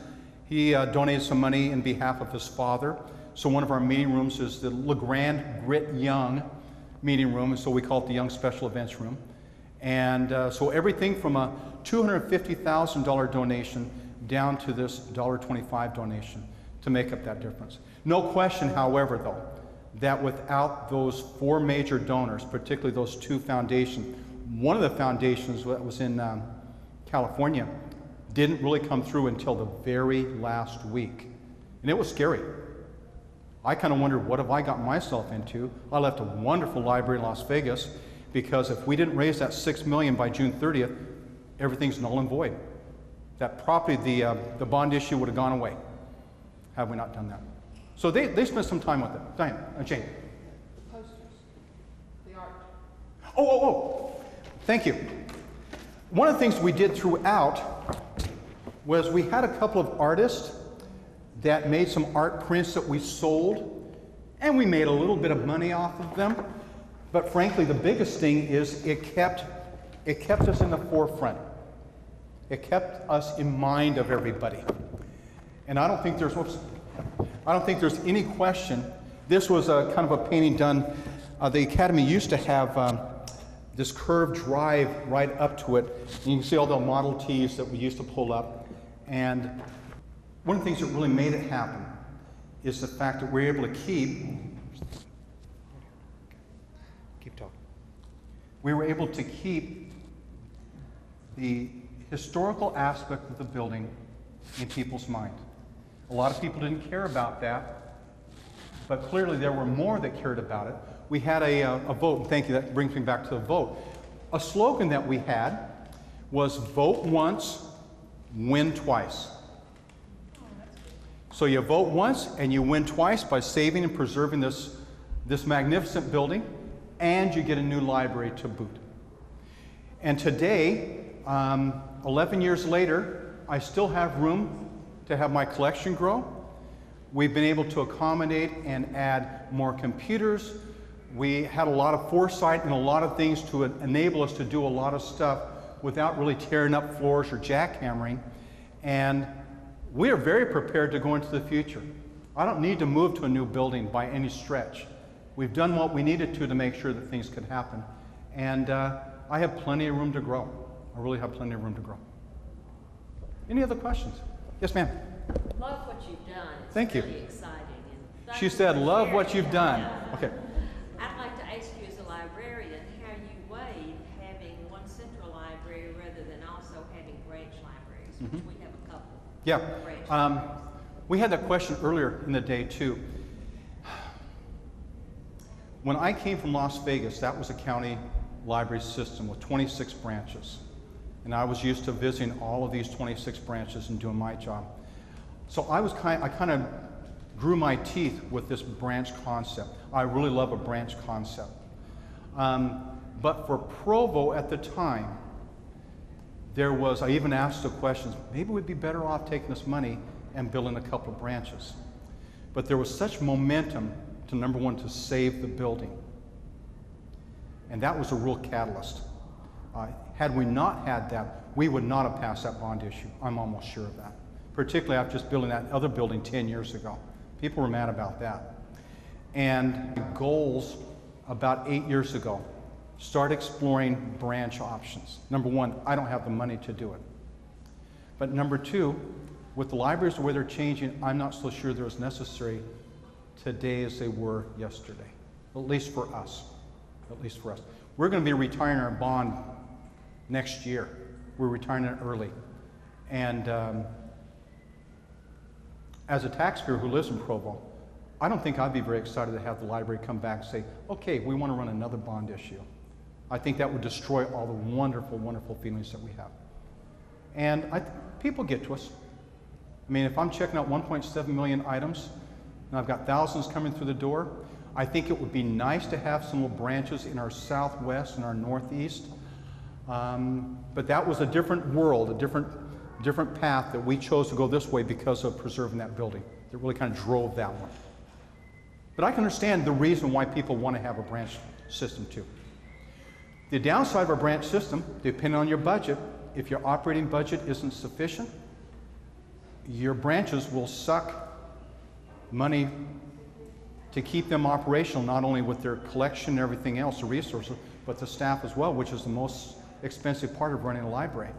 He donated some money in behalf of his father. So one of our meeting rooms is the LeGrand Grit Young meeting room, and so we call it the Young Special Events Room. And so everything from a $250,000 donation down to this $1.25 donation to make up that difference. No question, however, though, that without those 4 major donors, particularly those 2 foundations, one of the foundations that was in California didn't really come through until the very last week. And it was scary. I kind of wondered, what have I got myself into? I left a wonderful library in Las Vegas, because if we didn't raise that $6 million by June 30th, everything's null and void. That property, the bond issue would have gone away had we not done that. So they spent some time with it. Diane, Jane. The posters, the art. Oh, thank you. One of the things we did throughout was we had a couple of artists that made some art prints that we sold, and we made a little bit of money off of them. But frankly, the biggest thing is it kept us in the forefront. It kept us in mind of everybody. And I don't think there's any question. This was a kind of a painting done. The Academy used to have this curved drive right up to it. And you can see all the Model Ts that we used to pull up. And one of the things that really made it happen is the fact that we're able to keep talking. We were able to keep the historical aspect of the building in people's mind. A lot of people didn't care about that, but clearly there were more that cared about it. We had a vote, and thank you, that brings me back to the vote. A slogan that we had was vote once, win twice. So you vote once and you win twice by saving and preserving this magnificent building, and you get a new library to boot. And today, 11 years later, I still have room to have my collection grow. We've been able to accommodate and add more computers. We had a lot of foresight and a lot of things to enable us to do a lot of stuff without really tearing up floors or jackhammering. And we are very prepared to go into the future. I don't need to move to a new building by any stretch. We've done what we needed to make sure that things could happen. And I have plenty of room to grow. I really have plenty of room to grow. Any other questions? Yes, ma'am. Love what you've done. It's Thank you. really exciting. And She said, love what you've done. Okay. I'd like to ask you as a librarian how you weighed having one central library rather than also having branch libraries, which we have a couple. Yeah. Branch libraries. We had that question earlier in the day, too. When I came from Las Vegas, that was a county library system with 26 branches. And I was used to visiting all of these 26 branches and doing my job. So I kind of grew my teeth with this branch concept. I really love a branch concept. But for Provo at the time, I even asked the questions, maybe we'd be better off taking this money and building a couple of branches. But there was such momentum to, number one, to save the building. And that was a real catalyst. Had we not had that, we would not have passed that bond issue. I'm almost sure of that. Particularly after just building that other building 10 years ago. People were mad about that. And goals about 8 years ago, start exploring branch options. Number one, I don't have the money to do it. But number two, with the libraries the way they're changing, I'm not so sure they're as necessary today as they were yesterday, at least for us. At least for us. We're going to be retiring our bond next year. We're retiring it early. And as a taxpayer who lives in Provo, I don't think I'd be very excited to have the library come back and say, okay, we want to run another bond issue. I think that would destroy all the wonderful, wonderful feelings that we have. And people get to us. I mean, if I'm checking out 1.7 million items, and I've got thousands coming through the door, I think it would be nice to have some little branches in our southwest and our northeast. But that was a different world, a different path that we chose to go this way because of preserving that building. That really kind of drove that one. But I can understand the reason why people want to have a branch system too. The downside of a branch system, depending on your budget, if your operating budget isn't sufficient, your branches will suck money to keep them operational, not only with their collection and everything else, the resources, but the staff as well, which is the most expensive part of running a library.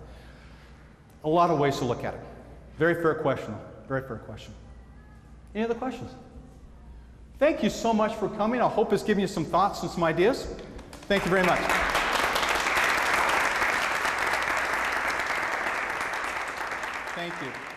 A lot of ways to look at it. Very fair question. Very fair question. Any other questions? Thank you so much for coming. I hope it's given you some thoughts and some ideas. Thank you very much. Thank you.